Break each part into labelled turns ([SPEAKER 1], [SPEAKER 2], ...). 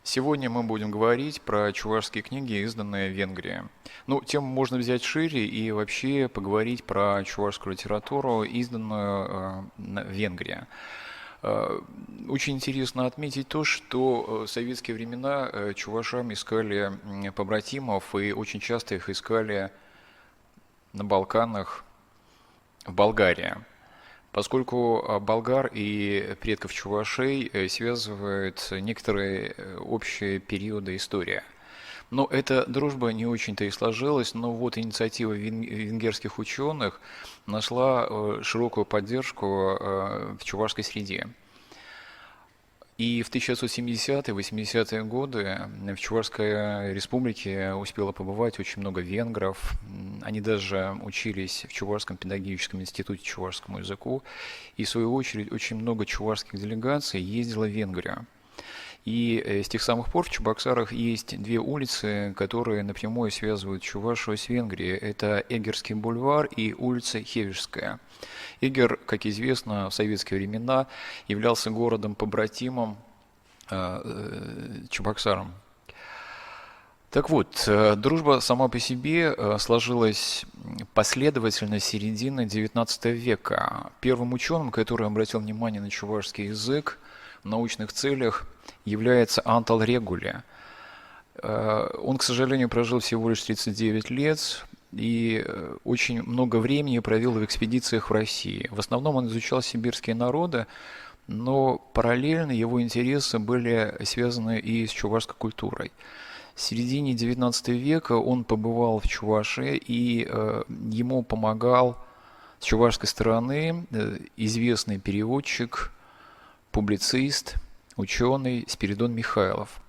[SPEAKER 1] Сегодня мы будем говорить про чувашские книги, изданные в Венгрии. Ну, тему можно взять шире и вообще поговорить про чувашскую литературу, изданную в Венгрии. Э, Очень интересно отметить то, что в советские времена чувашам искали побратимов, и очень часто их искали на Балканах, в Болгарии. Поскольку болгар и предков чувашей связывают некоторые общие периоды истории. Но эта дружба не очень-то и сложилась, но вот инициатива венгерских ученых нашла широкую поддержку в чувашской среде. И в 1970-е, 80-е годы в Чувашской республике успело побывать очень много венгров. Они даже учились в Чувашском педагогическом институте чувашскому языку. И, в свою очередь, очень много чувашских делегаций ездило в Венгрию. И с тех самых пор в Чебоксарах есть две улицы, которые напрямую связывают Чувашию с Венгрией. Это Эгерский бульвар и улица Хевежская. Эгер, как известно, в советские времена являлся городом-побратимом Чебоксарам. Так вот, дружба сама по себе сложилась последовательно с середины XIX века. Первым ученым, который обратил внимание на чувашский язык в научных целях, является Антал Регуле. Он, к сожалению, прожил всего лишь 39 лет и очень много времени провел в экспедициях в России. В основном он изучал сибирские народы, но параллельно его интересы были связаны и с чувашской культурой. В середине XIX века он побывал в Чувашии, и ему помогал с чувашской стороны известный переводчик, публицист, ученый Спиридон Михайлов.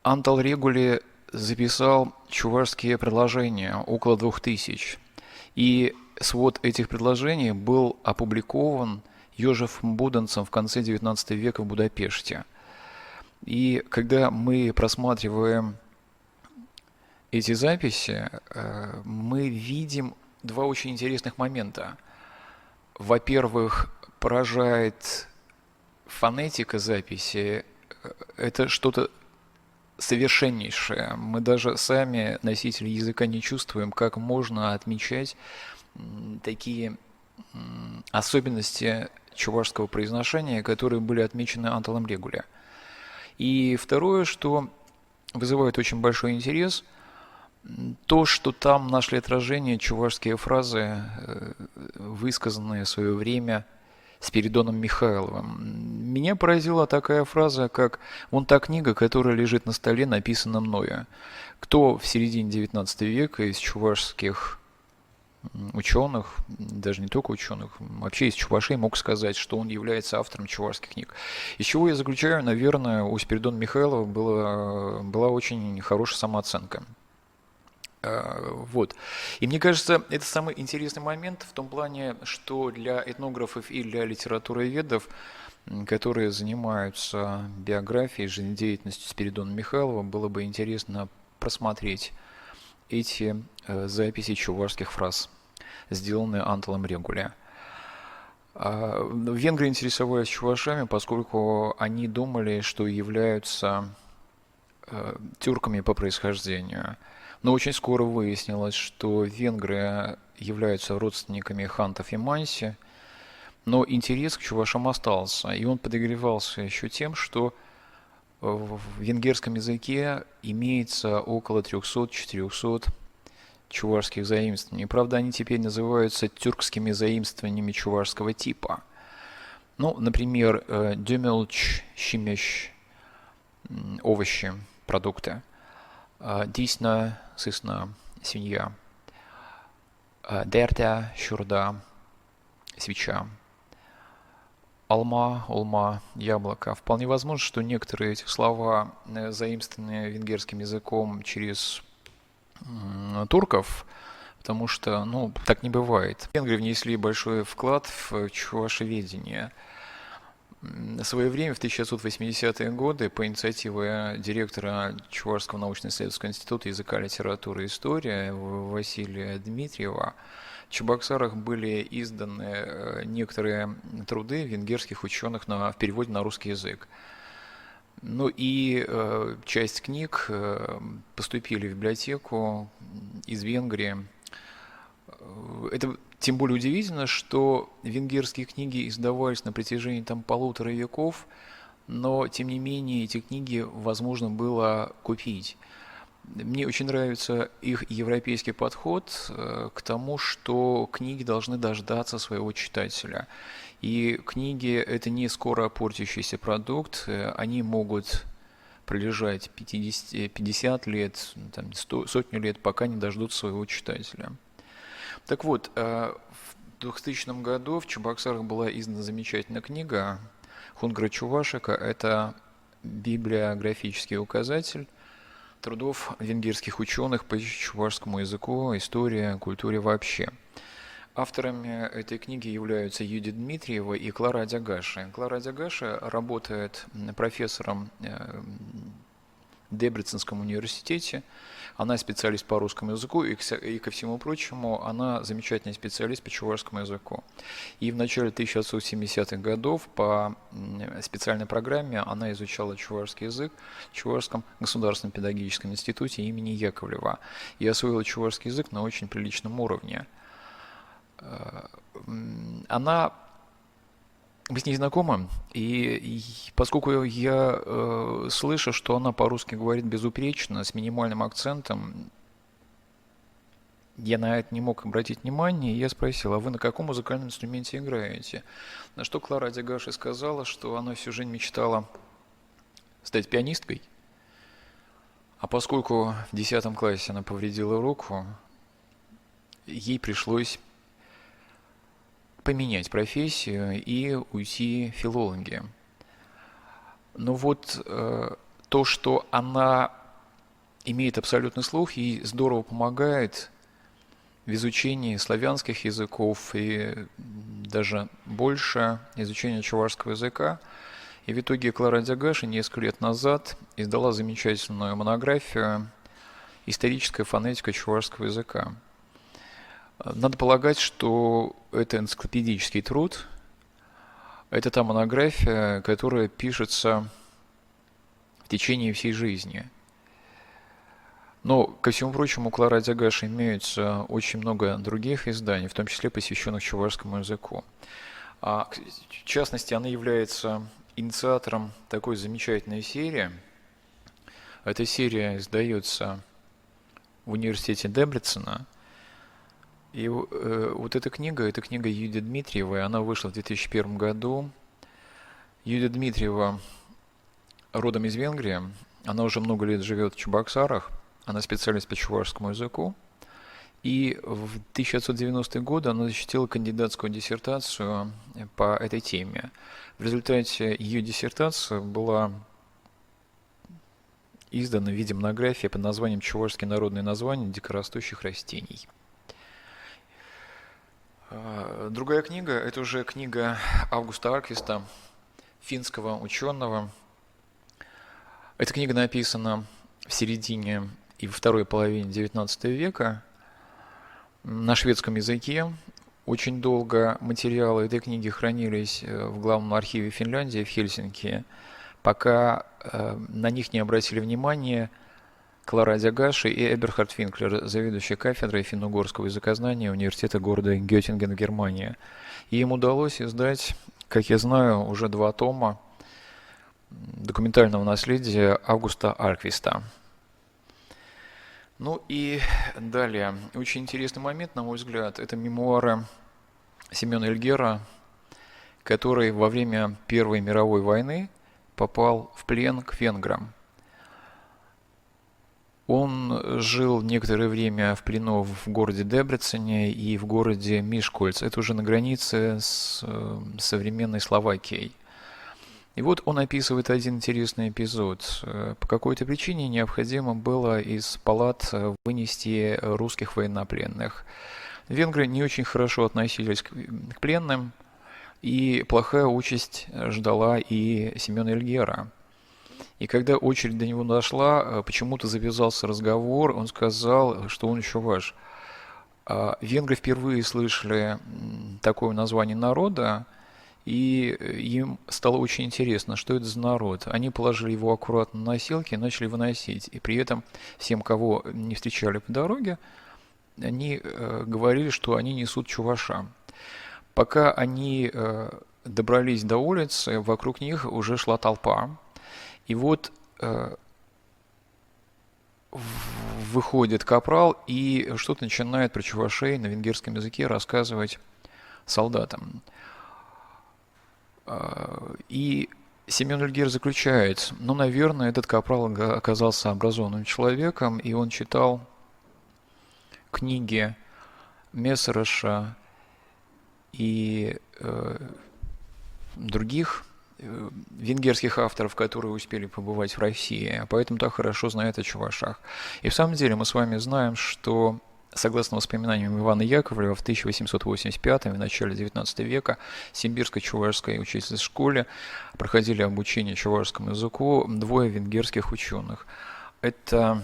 [SPEAKER 1] Антал Регуле записал чувашские предложения, около 2000. И свод этих предложений был опубликован Йожефом Буданцем в конце XIX века в Будапеште. И когда мы просматриваем эти записи, мы видим два очень интересных момента. Во-первых, поражает фонетика записи. Это что-то совершеннейшее. Мы даже сами, носители языка, не чувствуем, как можно отмечать такие особенности чувашского произношения, которые были отмечены Анталом Регуле. И второе, что вызывает очень большой интерес, то, что там нашли отражение чувашские фразы, высказанные в свое время Спиридоном Михайловым. Меня поразила такая фраза, как «Вон та книга, которая лежит на столе, написана мною». Кто в середине XIX века из чувашских ученых, даже не только ученых, вообще из чувашей мог сказать, что он является автором чувашских книг. Из чего я заключаю, наверное, у Спиридона Михайлова была очень хорошая самооценка. Вот. И мне кажется, это самый интересный момент в том плане, что для этнографов и для литературоведов, которые занимаются биографией, жизнедеятельностью Спиридона Михайлова, было бы интересно просмотреть эти записи чувашских фраз, сделанные Анталом Регуле. Венгры интересовались чувашами, поскольку они думали, что являются тюрками по происхождению. Но очень скоро выяснилось, что венгры являются родственниками хантов и манси, но интерес к чувашам остался, и он подогревался еще тем, что в венгерском языке имеется около 300-400 чувашских заимствований. Правда, они теперь называются тюркскими заимствованиями чувашского типа. Ну, например, дюмелч, щимеш, овощи, продукты. Дисна, сысна, свинья. Дерта, щурда, свеча. Алма, олма, яблоко. Вполне возможно, что некоторые эти слова, заимствованные венгерским языком через турков, потому что, ну, так не бывает. Венгры внесли большой вклад в чувашеведение. В свое время, в 1980-е годы, по инициативе директора Чувашского научно-исследовательского института языка, литературы и истории Василия Дмитриева, В Чебоксарах были изданы некоторые труды венгерских ученых в переводе на русский язык. Ну и часть книг поступили в библиотеку из Венгрии. Это тем более удивительно, что венгерские книги издавались на протяжении там 1,5 века, но тем не менее эти книги возможно было купить. Мне очень нравится их европейский подход к тому, что книги должны дождаться своего читателя. И книги – это не скоро портящийся продукт, они могут пролежать 50 лет, там, сотню лет, пока не дождутся своего читателя. Так вот, в 2000 году в Чебоксарах была издана замечательная книга Хунгра Чувашика. Это библиографический указатель трудов венгерских ученых по чувашскому языку, истории, культуре вообще. Авторами этой книги являются Юдит Дмитриева и Клара Адягаши. Клара Адягаши работает профессором в Дебреценском университете. Она специалист по русскому языку и, ко всему прочему, она замечательный специалист по чувашскому языку. И в начале 1970-х годов по специальной программе она изучала чувашский язык в Чувашском государственном педагогическом институте имени Яковлева и освоила чувашский язык на очень приличном уровне. Мы с ней знакомы, и поскольку я слышу, что она по-русски говорит безупречно, с минимальным акцентом, я на это не мог обратить внимание, и я спросил, а вы на каком музыкальном инструменте играете? На что Клара Адягаши сказала, что она всю жизнь мечтала стать пианисткой, а поскольку в 10 классе она повредила руку, ей пришлось поменять профессию и уйти в филологи. Но вот то, что она имеет абсолютный слух, ей здорово помогает в изучении славянских языков и даже больше изучения чувашского языка. И в итоге Клара Адягаши несколько лет назад издала замечательную монографию «Историческая фонетика чувашского языка». Надо полагать, что это энциклопедический труд, это та монография, которая пишется в течение всей жизни. Но, ко всему прочему, у Клары Адягаши имеется очень много других изданий, в том числе посвященных чувашскому языку. В частности, она является инициатором такой замечательной серии. Эта серия издается в университете Дебрецена. И вот эта книга Юдит Дмитриевой, она вышла в 2001 году. Юдит Дмитриева родом из Венгрии, она уже много лет живет в Чебоксарах, она специалист по чувашскому языку. И в 1990-е годы она защитила кандидатскую диссертацию по этой теме. В результате ее диссертация была издана в виде монографии под названием «Чувашские народные названия дикорастущих растений». Другая книга – это уже книга Августа Арквиста, финского ученого. Эта книга написана в середине и во второй половине XIX века на шведском языке. Очень долго материалы этой книги хранились в главном архиве Финляндии в Хельсинки, пока на них не обратили внимания Клара Адягаши и Эберхард Финклер, заведующий кафедрой финно-угорского языкознания университета города Геттинген в Германии. И им удалось издать, как я знаю, уже 2 тома документального наследия Августа Арквиста. Ну и далее. Очень интересный момент, на мой взгляд, это мемуары Семена Эльгера, который во время Первой мировой войны попал в плен к венграм. Он жил некоторое время в плену в городе Дебрецене и в городе Мишкольц. Это уже на границе с современной Словакией. И вот он описывает один интересный эпизод. По какой-то причине необходимо было из палат вынести русских военнопленных. Венгры не очень хорошо относились к пленным, и плохая участь ждала и Семена Эльгера. И когда очередь до него дошла, почему-то завязался разговор, он сказал, что он чуваш. Венгры впервые слышали такое название народа, и им стало очень интересно, что это за народ. Они положили его аккуратно на носилки и начали выносить. И при этом всем, кого не встречали по дороге, они говорили, что они несут чуваша. Пока они добрались до улицы, вокруг них уже шла толпа. И вот выходит капрал и что-то начинает про чувашей на венгерском языке рассказывать солдатам. И Семен Ильгер заключает, ну, наверное, этот капрал оказался образованным человеком, и он читал книги Мессереша и других венгерских авторов, которые успели побывать в России, поэтому так хорошо знает о чувашах. И в самом деле мы с вами знаем, что, согласно воспоминаниям Ивана Яковлева, в 1885 в начале XIX века в Симбирско-Чувашской учительской школе проходили обучение чувашскому языку двое венгерских ученых. Это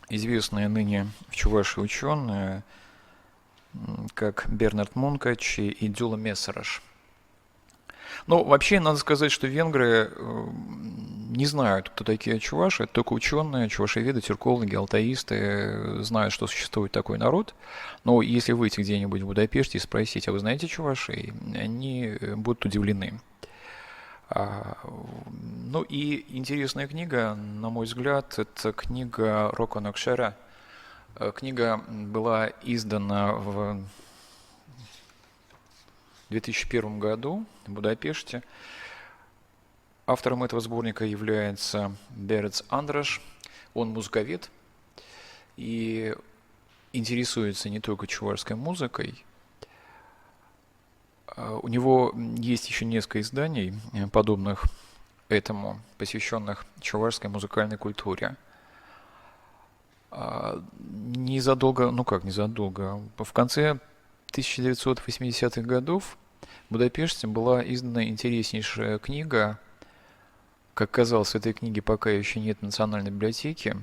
[SPEAKER 1] известные ныне в Чувашии ученые, как Бернард Мункач и Дюла Мессереш. Ну, вообще, надо сказать, что венгры не знают, кто такие чуваши, это только ученые, чувашеведы, тюркологи, алтаисты знают, что существует такой народ. Но если выйти где-нибудь в Будапеште и спросить, а вы знаете чувашей, они будут удивлены. Ну и интересная книга, на мой взгляд, это книга Роко Нокшера. Книга была издана в 2001 году в Будапеште. Автором этого сборника является Берец Андраш. Он музыковед и интересуется не только чувашской музыкой. У него есть еще несколько изданий, подобных этому, посвященных чувашской музыкальной культуре. Незадолго, в конце 1980-х годов в Будапеште была издана интереснейшая книга. Как казалось, этой книги пока еще нет в Национальной библиотеке.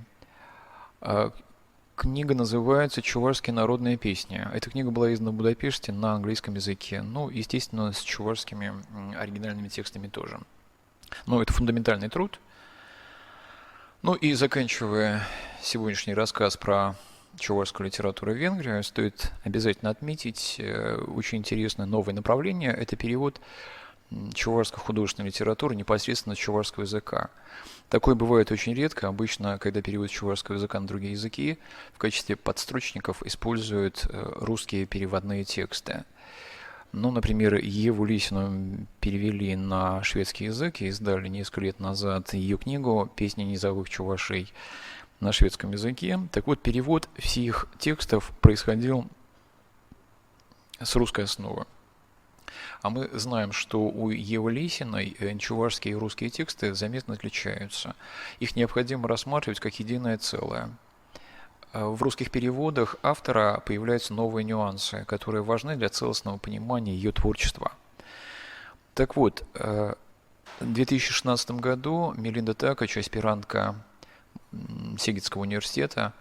[SPEAKER 1] Книга называется «Чувашские народные песни». Эта книга была издана в Будапеште на английском языке. Ну, естественно, с чувашскими оригинальными текстами тоже. Но это фундаментальный труд. Ну и заканчивая сегодняшний рассказ про чувашскую литературу в Венгрии, стоит обязательно отметить очень интересное новое направление. Это перевод чувашской художественной литературы непосредственно с чувашского языка. Такое бывает очень редко. Обычно, когда переводят с чувашского языка на другие языки, в качестве подстрочников используют русские переводные тексты. Ну, например, Еву Лисину перевели на шведский язык и издали несколько лет назад ее книгу «Песни низовых чувашей» на шведском языке. Так вот, перевод всех текстов происходил с русской основы. А мы знаем, что у Евы Лисиной чувашские и русские тексты заметно отличаются. Их необходимо рассматривать как единое целое. В русских переводах автора появляются новые нюансы, которые важны для целостного понимания ее творчества. Так вот, в 2016 году Мелинда Такач, аспирантка Сегетского университета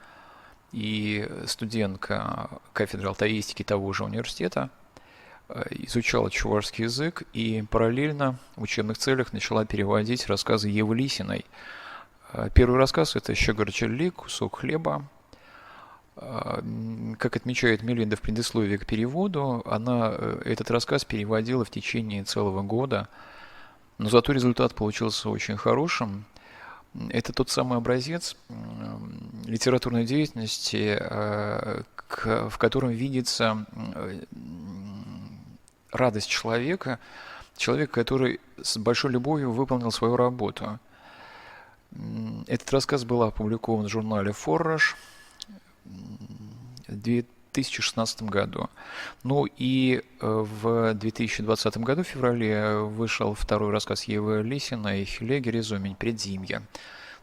[SPEAKER 1] и студентка кафедры алтаистики того же университета, изучала чувашский язык и параллельно в учебных целях начала переводить рассказы Евы Лисиной. Первый рассказ – это «Щегорчелли», «Кусок хлеба». Как отмечает Мелинда в предисловии к переводу, она этот рассказ переводила в течение целого года, но зато результат получился очень хорошим. Это тот самый образец литературной деятельности, в котором видится радость человека, который с большой любовью выполнил свою работу. Этот рассказ был опубликован в журнале «Форраж» в 2016 году. Ну и в 2020 году, в феврале, вышел второй рассказ Евы Лисиной «Хилеги Резумень. Предзимье»,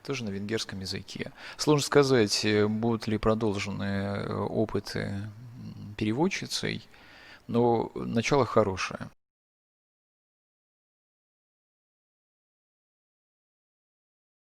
[SPEAKER 1] тоже на венгерском языке. Сложно сказать, будут ли продолжены опыты переводчицей, но начало хорошее.